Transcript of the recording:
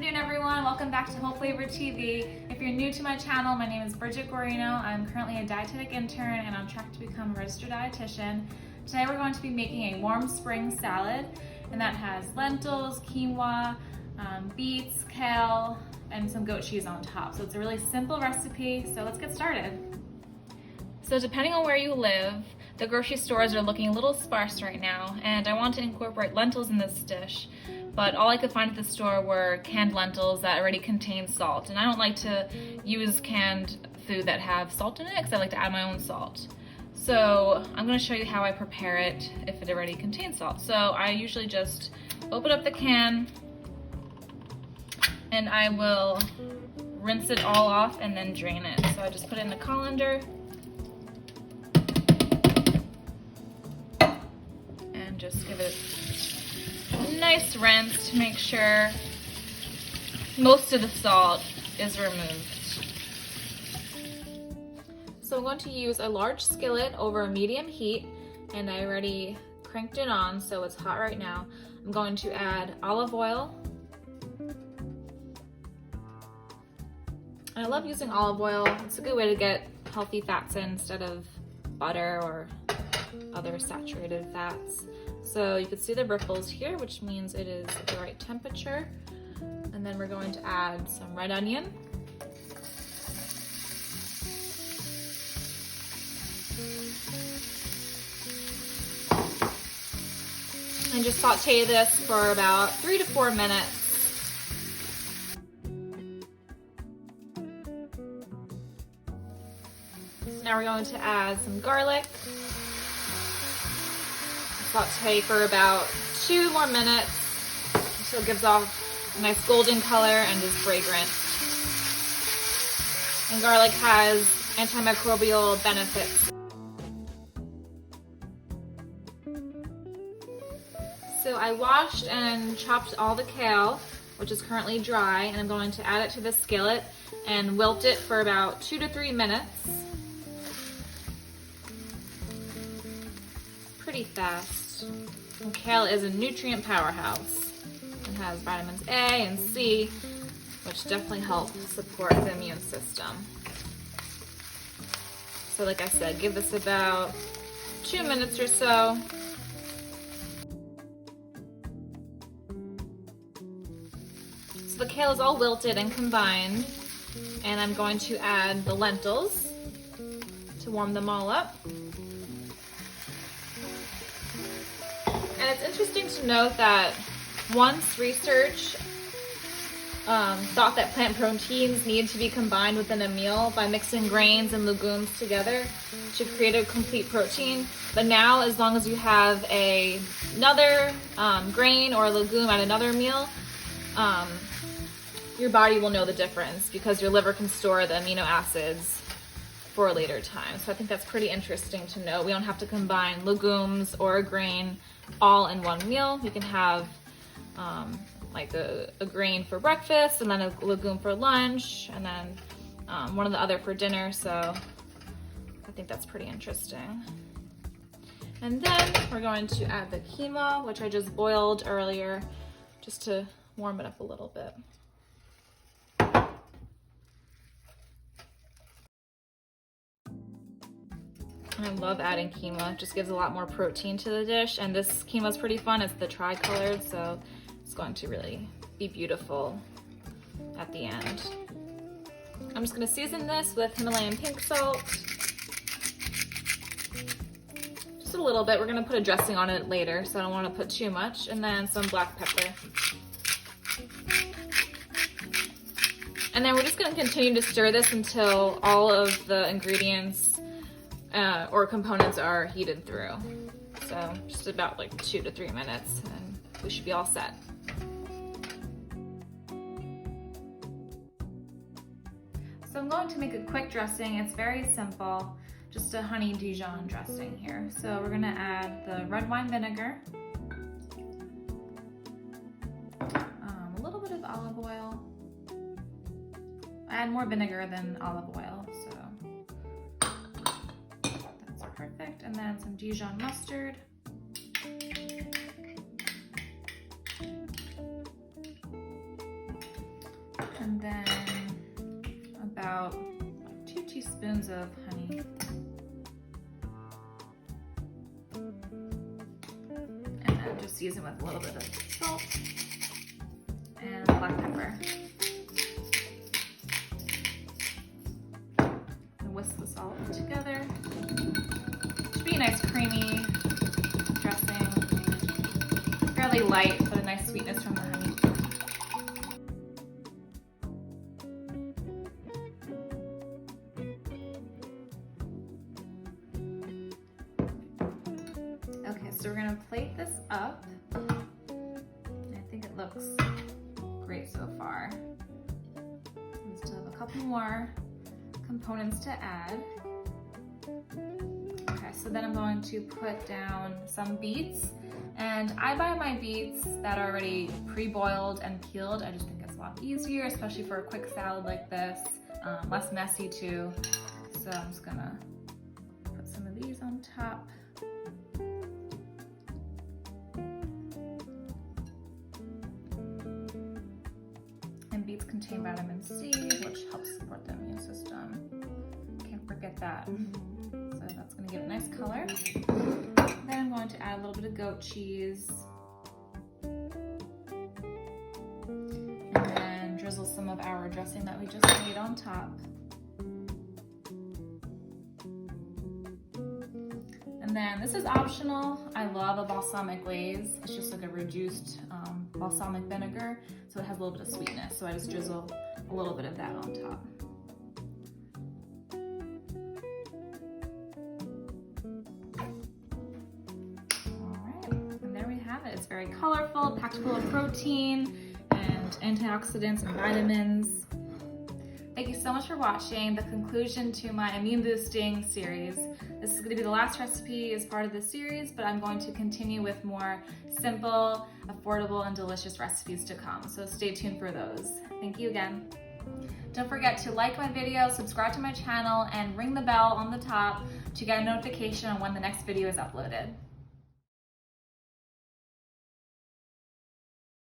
afternoon, everyone. Welcome back to Whole Flavor TV. If you're new to my channel, my name is Bridget Guarino. I'm currently a dietetic intern and on track to become a registered dietitian. Today we're going to be making a warm spring salad, and that has lentils, quinoa, beets, kale, and some goat cheese on top. So it's a really simple recipe, so let's get started. So depending on where you live, the grocery stores are looking a little sparse right now, and I want to incorporate lentils in this dish, but all I could find at the store were canned lentils that already contain salt, and I don't like to use canned food that have salt in it because I like to add my own salt. So I'm going to show you how I prepare it if it already contains salt. So I usually just open up the can and I will rinse it all off and then drain it. So I just put it in the colander and just give it a nice rinse to make sure most of the salt is removed. So I'm going to use a large skillet over a medium heat, and I already cranked it on so it's hot right now. I'm going to add olive oil. And I love using olive oil. It's a good way to get healthy fats in instead of butter or other saturated fats. So you can see the ripples here, which means it is the right temperature. And then we're going to add some red onion. And just saute this for about 3 to 4 minutes. So now we're going to add some garlic. Saute for about 2 more minutes until it gives off a nice golden color and is fragrant. And garlic has antimicrobial benefits. So I washed and chopped all the kale, which is currently dry, and I'm going to add it to the skillet and wilt it for about 2 to 3 minutes. Pretty fast. And kale is a nutrient powerhouse. It has vitamins A and C, which definitely help support the immune system. So like I said, give this about 2 minutes or so. So the kale is all wilted and combined, and I'm going to add the lentils to warm them all up. And it's interesting to note that once research thought that plant proteins need to be combined within a meal by mixing grains and legumes together to create a complete protein. But now, as long as you have another grain or legume at another meal, your body will know the difference because your liver can store the amino acids for a later time. So I think that's pretty interesting to know. We don't have to combine legumes or a grain all in one meal. You can have like a grain for breakfast and then a legume for lunch and then one or the other for dinner. So I think that's pretty interesting. And then we're going to add the quinoa, which I just boiled earlier just to warm it up a little bit. I love adding quinoa. It just gives a lot more protein to the dish, and this quinoa is pretty fun. It's the tri-colored, so it's going to really be beautiful at the end. I'm just going to season this with Himalayan pink salt. Just a little bit. We're going to put a dressing on it later, so I don't want to put too much. And then some black pepper. And then we're just going to continue to stir this until all of the ingredients or components are heated through. So just about like 2 to 3 minutes and we should be all set. So I'm going to make a quick dressing. It's very simple, just a honey Dijon dressing here. So we're gonna add the red wine vinegar, a little bit of olive oil. I add more vinegar than olive oil, so perfect. And then some Dijon mustard. And then about 2 teaspoons of honey. And then just season with a little bit of salt and black pepper. And whisk this all together. Should be a nice creamy dressing. Fairly light, but a nice sweetness from the honey. Okay, so we're gonna plate this up. I think it looks great so far. We still have a couple more components to add. Okay, so then I'm going to put down some beets. And I buy my beets that are already pre-boiled and peeled. I just think it's a lot easier, especially for a quick salad like this. Less messy too. So I'm just gonna put some of these on top. And beets contain vitamin C, which helps support the immune system. Can't forget that. So that's gonna give it a nice color. Then I'm going to add a little bit of goat cheese. And then drizzle some of our dressing that we just made on top. And then this is optional. I love a balsamic glaze. It's just like a reduced balsamic vinegar, so it has a little bit of sweetness. So I just drizzle a little bit of that on top. It's very colorful, packed full of protein and antioxidants and vitamins. Thank you so much for watching the conclusion to my immune boosting series. This is going to be the last recipe as part of this series, but I'm going to continue with more simple, affordable, and delicious recipes to come. So stay tuned for those. Thank you again. Don't forget to like my video, subscribe to my channel, and ring the bell on the top to get a notification on when the next video is uploaded.